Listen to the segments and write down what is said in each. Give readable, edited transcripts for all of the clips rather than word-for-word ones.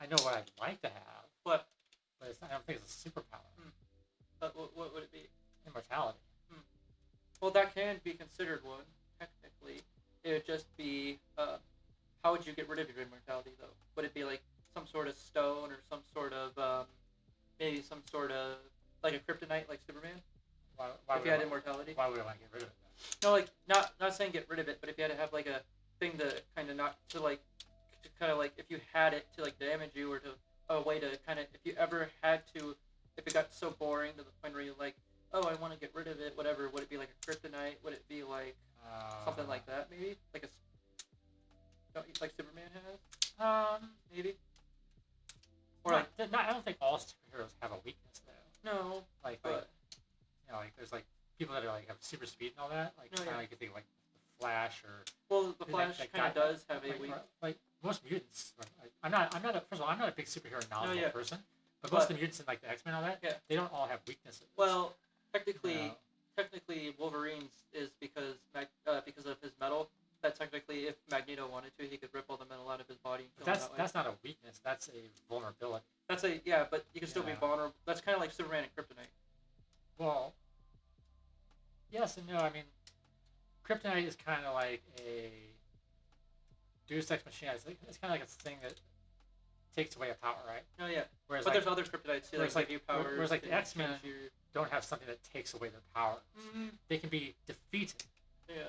know what I'd like to have. What? But I don't think it's a superpower. But what would it be? Immortality. Well, that can be considered one, technically. It would just be, how would you get rid of your immortality, though? Would it be like some sort of stone or some sort of, maybe some sort of, like a kryptonite like Superman? Why if you had immortality? Why would I want to get rid of it then? No, like, not saying get rid of it, but if you had to have like a thing to kind of not, to like, to kind of like, if you had it to like damage you or to, a way to kind of, if you ever had to, if it got so boring to the point where you're like, oh, I want to get rid of it, whatever, would it be like a kryptonite? Would it be like something like that, maybe? Like like Superman has? Maybe? Or I don't think all superheroes have a weakness, though. No. Like there's like people that are like have super speed and all that. Like, kind of like you think of like the Flash or. Well, the Flash kind of does have a weakness. Like most mutants. First of all, I'm not a big superhero knowledgeable person. But most of the mutants in like the X-Men and all that, they don't all have weaknesses. Well, technically Wolverine's is because of his metal. That technically, if Magneto wanted to, he could rip all the metal out of his body. And kill him that way. That's not a weakness. That's a vulnerability. But you can still be vulnerable. That's kind of like Superman and Kryptonite. Well, yes and no. I mean, Kryptonite is kind of like a Deus Ex Machina. It's kind of like a thing that takes away a power, right? Oh yeah. Whereas there's other kryptonites too, like give powers. Whereas like the X-Men don't have something that takes away their powers. Mm-hmm. They can be defeated. Yeah.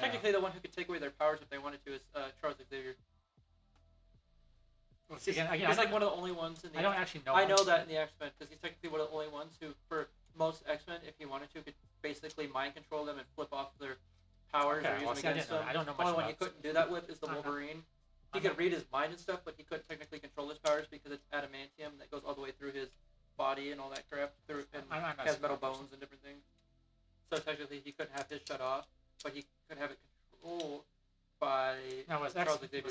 Technically, the one who could take away their powers if they wanted to is Charles Xavier. Well, he's like one of the only ones in the. I don't actually know. I know that in the X-Men because he's technically one of the only ones who, for most X-Men, if he wanted to, could basically mind control them and flip off their powers or use them against them. I don't know much. The only one he couldn't do that with is the Wolverine. He could read his mind and stuff, but he couldn't technically control his powers because it's adamantium that goes all the way through his body and all that crap. And has metal bones and different things. So technically, he couldn't have his shut off, but he could have it controlled by was Charles Xavier.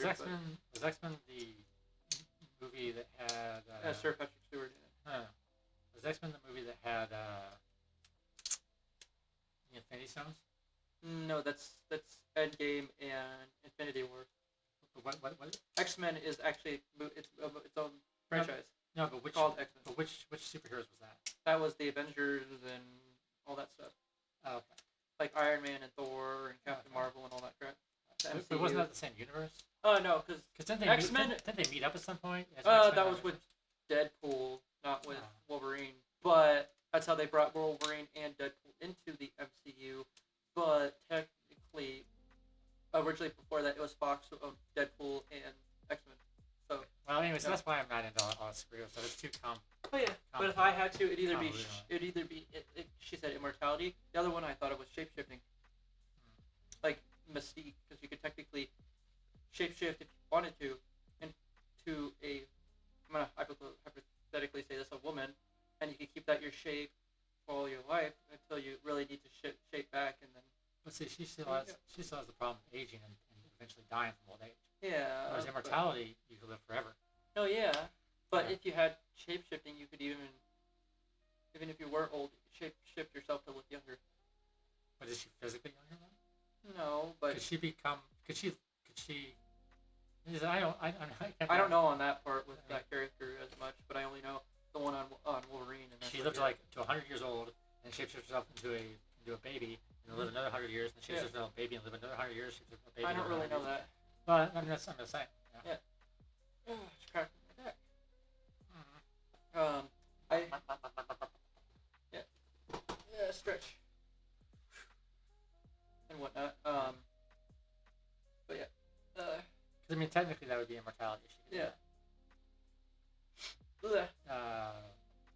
Was X-Men the movie that had Sir Patrick Stewart in it? Was X-Men the movie that had the Infinity Stones? No, that's Endgame and Infinity War. What? X-Men is actually its own franchise. No, but which called X-Men. But which superheroes was that? That was the Avengers and all that stuff. Oh, okay. Like Iron Man and Thor and Captain Marvel and all that crap. But wasn't that the same universe? No, because X-Men didn't they meet up at some point? That was with Deadpool, not with Wolverine. But that's how they brought Wolverine and Deadpool into the MCU. But technically, originally before that, it was Fox of Deadpool and X-Men. So. Well, anyway, so that's why I'm not into all superheroes. So it's too Oh yeah, but if I had to, it'd either be she said immortality. The other one I thought it was shapeshifting, like Mystique, because you could technically shapeshift if you wanted to into a. I'm gonna hypothetically say this, a woman, and you can keep that your shape for all your life until you really need to shape back, and then. But see, she still has the problem of aging and eventually dying from old age. Yeah. Whereas immortality, you can live forever. Oh yeah, but if you had shapeshifting, you could even if you were old, shape yourself to look younger. But is she physically younger then? No, but Could she? I don't know on that part with that character as much, but I only know the one on Wolverine. And she lived to 100 years old and shapeshifts herself into a baby and live another 100 years, and shapeshifts herself a baby and live another 100 years. A baby. I don't really know that. But I'm just saying. Yeah. It's cracking my neck. Stretch and whatnot. But yeah. Because I mean, technically, that would be immortality. Yeah.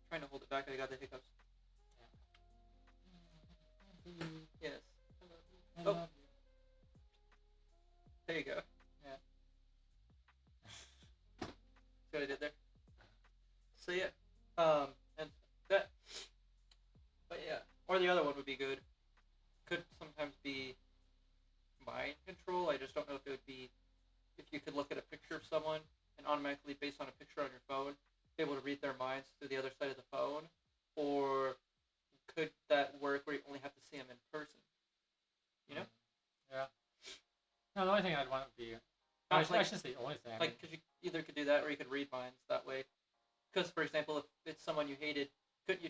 Trying to hold it back. I got the hiccups. Yeah. Yes. Oh. There you go. Yeah. See what I did there? So yeah. And that. But yeah. Or the other one would be good. Could sometimes be mind control. I just don't know if it would be if you could look at a picture of someone and automatically, based on a picture on your phone, be able to read their minds through the other side of the phone, or could that work where you only have to see them in person? You know? Yeah. No, the only thing I'd want would be I Not like shouldn't say the only thing. like because you either could do that or you could read minds that way. Because for example, if it's someone you hated, couldn't you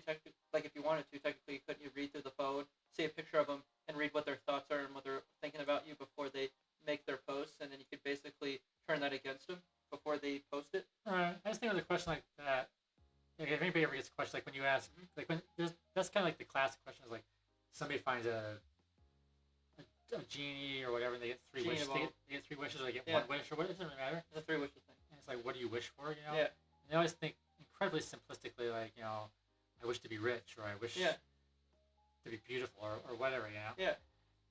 like if you wanted to technically, couldn't you read through the phone, see a picture of them, and read what their thoughts are and what they're thinking about you before they make their posts, and then you could basically turn that against them before they post it. Alright, I just think with a question like that, like if anybody ever gets a question, like when you ask, like when that's kind of like the classic question is like somebody finds a genie or whatever, and they get three wishes. They get three wishes, or they get one wish, or what? It doesn't really matter. It's a 3 wishes thing. And it's like, what do you wish for? You know? Yeah. And they always think incredibly simplistically, like, you know, I wish to be rich, or I wish to be beautiful, or whatever, you know? Yeah.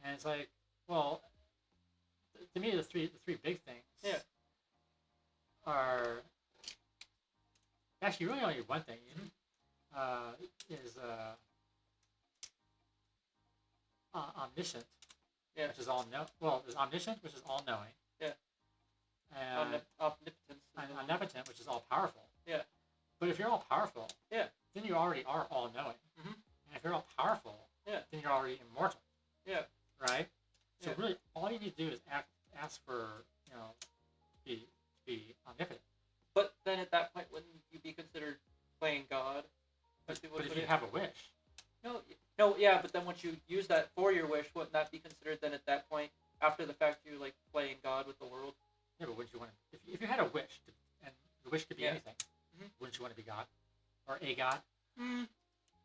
And it's like, well, to me, the three big things are actually really only one thing. Is omniscient, which is all know. Well, there's omniscient, which is all knowing. Yeah. And Omnipotence. omnipotent, which is all powerful. Yeah. But if you're all powerful, yeah, then you already are all knowing. Mm-hmm. And if you're all powerful, yeah, then you're already immortal. Yeah. Right. So really, all you need to do is ask for, you know, to be omnipotent. But then at that point, wouldn't you be considered playing God? But if you have a wish. No, yeah, but then once you use that for your wish, wouldn't that be considered then at that point, after the fact, you like playing God with the world? Yeah, but wouldn't you want to, if you had a wish, and the wish could be anything, wouldn't you want to be God? Or a God?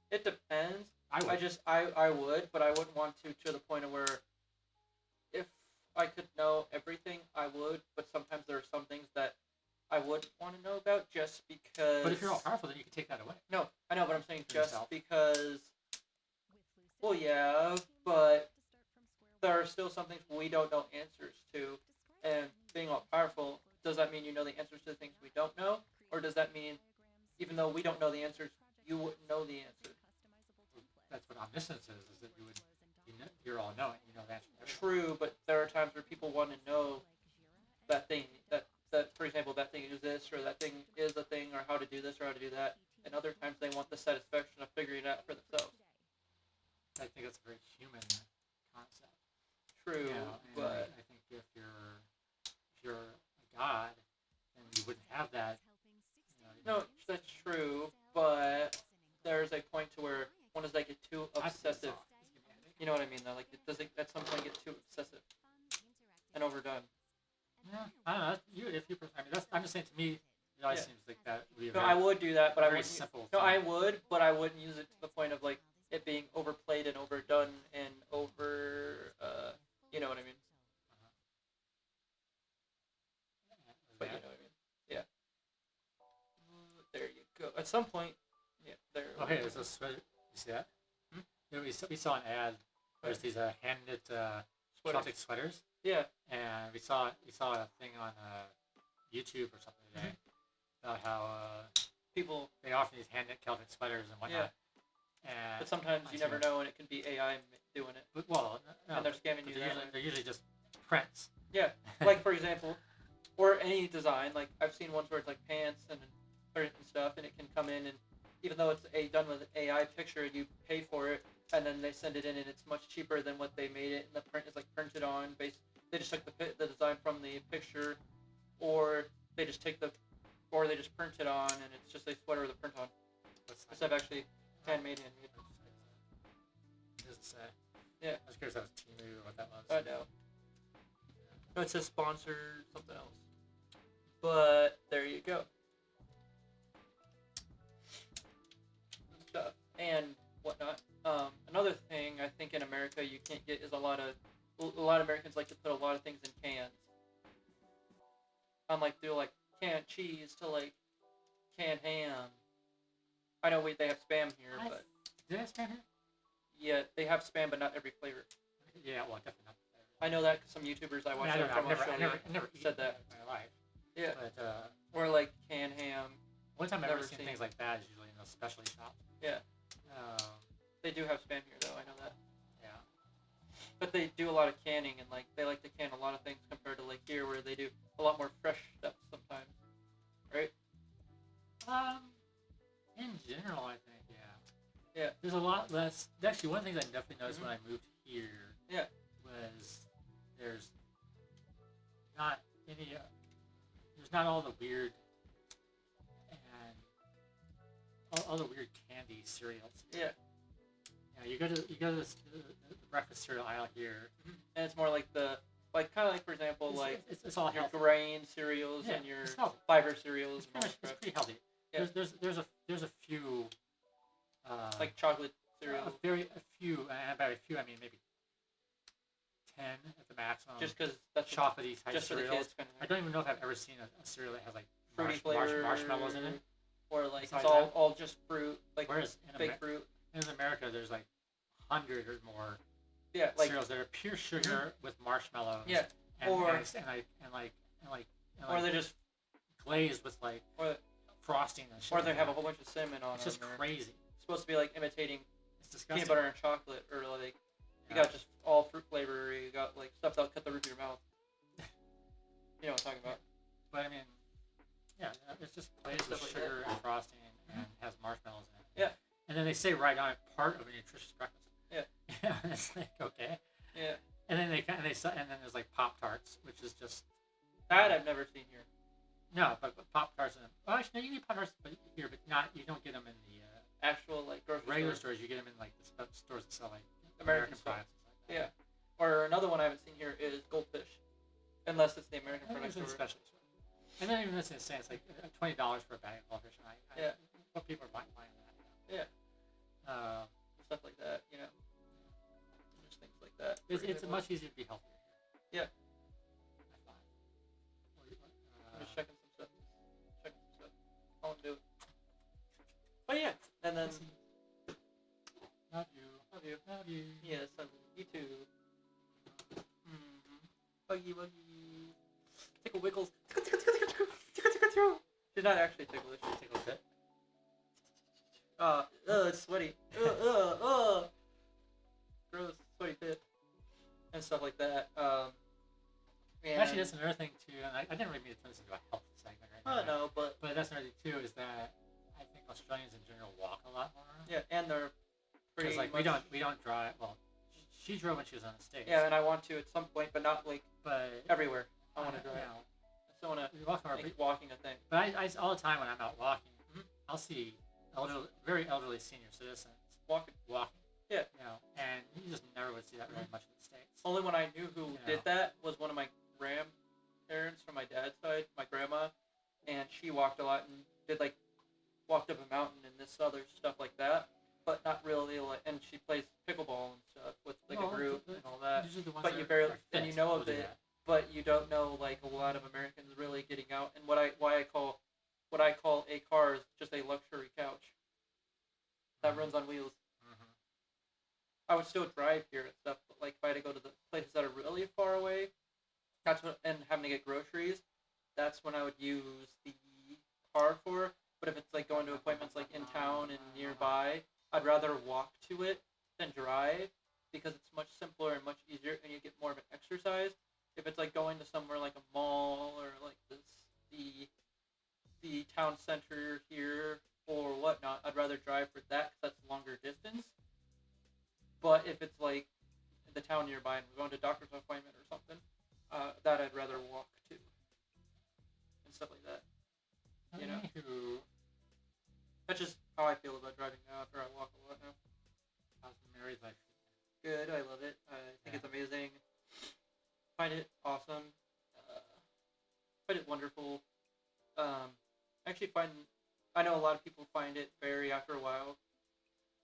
It depends. I would. I would, but I wouldn't want to the point of where if I could know everything, I would, but sometimes there are some things that I wouldn't want to know about just because... But if you're all powerful, then you can take that away. No, I know, but I'm saying just because... Well, yeah, but there are still some things we don't know answers to, and being all powerful, does that mean you know the answers to the things we don't know? Or does that mean, even though we don't know the answers, you wouldn't know the answer? That's what omniscience is that you're all knowing, you know the answer. True, but there are times where people want to know that thing, that for example, that thing is this, or that thing is a thing, or how to do this, or how to do that, and other times they want the satisfaction of figuring it out for themselves. I think that's a very human concept. True, you know, but I think if you're a god, then you wouldn't have that. No, that's true, but there's a point to where one does that get too obsessive. You know what I mean, though? Like, does it at some point get too obsessive and overdone? Yeah, I don't know. I mean, I'm just saying. To me, it always seems like that would be a no, I would do that, but I very wouldn't. Simple. No, I would, but I wouldn't use it to the point of like it being overplayed and overdone and over. You know what I mean? But you know what I mean? Yeah. There you go. At some point, yeah. There. Oh, hey, there's a sweater. You see that? You know, we saw an ad. There's these hand-knit Celtic sweaters. Yeah. And we saw a thing on YouTube or something today about how people they offer these hand-knit Celtic sweaters and whatnot. Yeah. But sometimes you never know, and it can be AI doing it. But, well, no, and they're scamming you. They're usually just prints. Yeah, like for example, or any design. Like I've seen ones where it's like pants and stuff, and it can come in, and even though it's done with an AI picture, you pay for it, and then they send it in, and it's much cheaper than what they made it, and the print is like printed on. They just took the design from the picture, or they just print it on, and it's just a sweater with a print on. Because I've actually handmade. What does it say? Yeah. I was curious if that was Temu or what that was. I know. No, it says sponsor something else. But there you go. Stuff and whatnot. Another thing I think in America you can't get is a lot of Americans like to put a lot of things in cans. Unlike do like canned cheese to like canned ham. I know they have Spam here, but do they have Spam here? Yeah, they have Spam, but not every flavor. Yeah, well, definitely not. I know that because some YouTubers I watch from Australia said that. In my life. Yeah. But, or like canned ham. One time I've ever seen things like that is usually in those specialty shops. Yeah. They do have Spam here, though. I know that. Yeah. But they do a lot of canning, and like they like to can a lot of things compared to like here, where they do a lot more fresh stuff sometimes. Right? In general, I think, yeah. Yeah. There's a lot less. Actually, one of the things I definitely noticed when I moved here. Yeah. Was there's not any. There's not all the weird and all the weird candy cereals. Yeah. Yeah, you go to the breakfast cereal aisle here, and it's more like kind of like for example it's all your healthy. grain cereals and your fiber cereals. It's pretty healthy. Yeah. There's a few. Like chocolate cereal. A few, and by a few I mean maybe 10 at the maximum. Just because that's chocolatey type just cereals. For the kids, kind of I don't even know if I've ever seen a cereal that has like fruity flavor, marshmallows in it. Or like it's all just fruit, like whereas fake fruit. In America, there's like 100 or more cereals that are pure sugar with marshmallows. Yeah. Or they're just glazed with like frosting and shit. Or they have a whole bunch of cinnamon on them. It's just crazy. It's supposed to be like imitating peanut butter and chocolate, or like you got just all fruit flavor. You got like stuff that'll cut the roof of your mouth. You know what I'm talking about? But I mean, yeah, it's just glazed with sugar and frosting and has marshmallows in it. Yeah. And then they say right on it, part of a nutritious breakfast. Yeah. Yeah, it's like okay. Yeah. And then and then there's like Pop Tarts, which is just that I've never seen here. No, but Pop Tarts. Well, actually, no, you get Pop Tarts here, but not. You don't get them in the actual like regular stores. You get them in like the stores that sell like American products. Like yeah. Or another one I haven't seen here is Goldfish, unless it's the American product store. Specialty store. And then even this is saying it's like $20 for a bag of goldfish. And what people are buying that. Yeah. Stuff like that, you know. Just things like that. It's much easier to be healthier here. Yeah. I find. I'm just checking some stuff. I want to do it. But yeah, and then. Love you. Yes, I love you too. Buggy. Tickle wiggles. She's not actually ticklish. She tickles it. It's sweaty. Gross, sweaty pit. And stuff like that. Actually, that's another thing too, and I didn't really mean to turn this into a health segment right now. No, but that's another thing too, is that I think Australians in general walk a lot more. Yeah, and they're pretty like we don't drive. Well, she drove when she was on the States. Yeah, and I want to at some point, but not like everywhere. I want to drive. I still want to make walking a thing. But I all the time when I'm out walking, I'll see very elderly senior citizens walking. Yeah. You know, and you just never would see that really much in the States. Only when I knew who did that was one of my grandparents from my dad's side, my grandma, and she walked a lot and did like walked up a mountain and this other stuff like that, but not really like. And she plays pickleball and stuff with like a group and all that. But you barely and you know of it, but you don't know like a lot of Americans really getting out. And what I call a car is just a luxury couch that runs on wheels. I would still drive here and stuff, but like if I had to go to the places that are really far away, and having to get groceries, that's when I would use the car for. But if it's like going to appointments like in town and nearby, I'd rather walk to it than drive because it's much simpler and much easier, and you get more of an exercise. If it's like going to somewhere like a mall or like the town center here or whatnot, I'd rather drive for that because that's longer distance. But if it's like the town nearby and we're going to a doctor's appointment or something, that I'd rather walk to. And stuff like that. You know? That's just how I feel about driving now after I walk a lot now. How's the married life? Good, I love it. I think it's amazing. Find it awesome. Find it wonderful. I know a lot of people find it very after a while.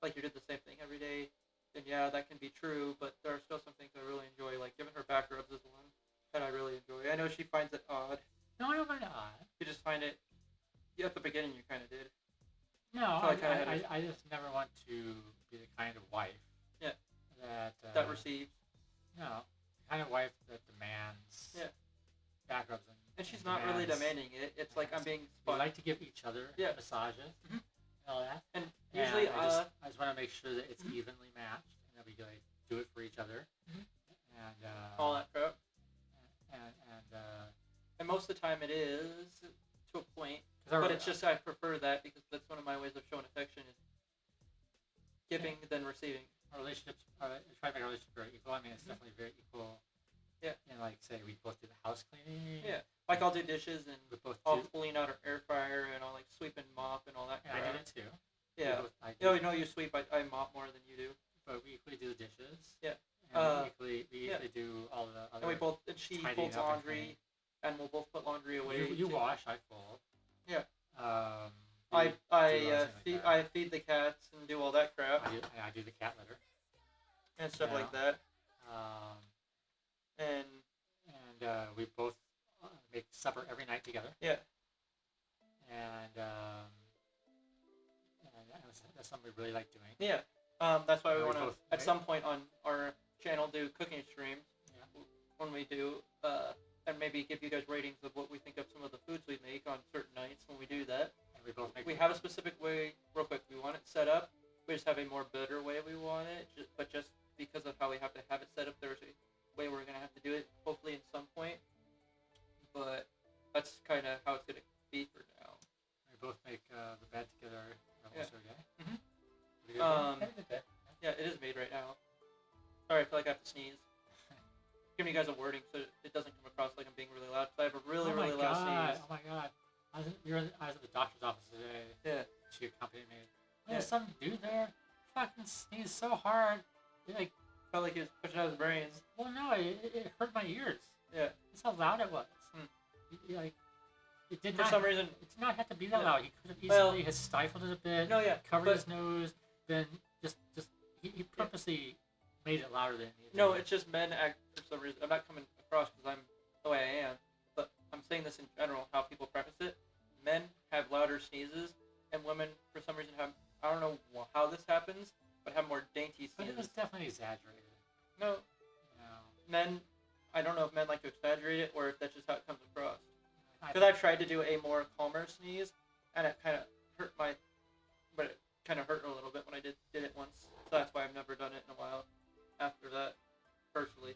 Like you did the same thing every day. And yeah, that can be true, but there are still some things I really enjoy, like giving her back rubs is one that I really enjoy. I know she finds it odd. No, I don't find it odd. You just find it, at the beginning you kind of did. No, I just never want to be the kind of wife that receives. No, the kind of wife that demands back rubs. And she's not really demanding it. It's like I'm being spun. We like to give each other massages. And all that. And usually, I just want to make sure that it's evenly matched, and that we like do it for each other, and all that crap. And most of the time it is to a point, but it's just I prefer that because that's one of my ways of showing affection is giving than receiving. Our relationships, try to make our relationship very equal. I mean, it's definitely very equal Yeah. And like say we both do the house cleaning. Yeah. Like I'll do dishes and We both I'll do. clean out an air fryer and I'll like sweep and mop and all that Yeah, I crap. do that too. Yeah. I do, No, you sweep. I mop more than you do. but we equally do the dishes. Yeah. And we equally do all the other. And we both. And she folds laundry, and we'll both put laundry away. You wash, I fold. Yeah. I feed the cats and do all that crap. I do the cat litter. And stuff like that. And we both make supper every night together. Yeah. And that's something we really like doing. Yeah. That's why we want to, at some point on our channel, do cooking streams. Yeah. When we do, and maybe give you guys ratings of what we think of some of the foods we make on certain nights when we do that. And we both make. We have a specific way, real quick, we want it set up. We just have a more better way we want it, but just because of how we have to have it set up, there's a way we're going to have to do it, hopefully at some point. But that's kind of how it's going to be for now. We both make the bed together almost every day. Mm-hmm. Yeah. Yeah, it is made right now. Sorry, I feel like I have to sneeze. Giving you guys a wording so it doesn't come across like I'm being really loud. I have a really loud sneeze. Oh my god! I was at the doctor's office today. Yeah. She accompanied me. There's some dude there. Fucking sneezed so hard. It like felt like he was pushing out his brains. Well, no, it hurt my ears. Yeah. That's how loud it was. It did not. For some reason, it did not have to be that loud. He could have easily has stifled it a bit. No, yeah. Covered his nose. Then he purposely made it louder than it needed. No, it's just men act for some reason. I'm not coming across because I'm the way I am, but I'm saying this in general, how people preface it. Men have louder sneezes, and women, for some reason, have, I don't know how this happens, but have more dainty sneezes. But it was definitely exaggerated. No. Men, I don't know if men like to exaggerate it, or if that's just how it comes across. Because I've tried to do a more calmer sneeze, and it kind of hurt but it kind of hurt a little bit when I did it once. So that's why I've never done it in a while after that, personally.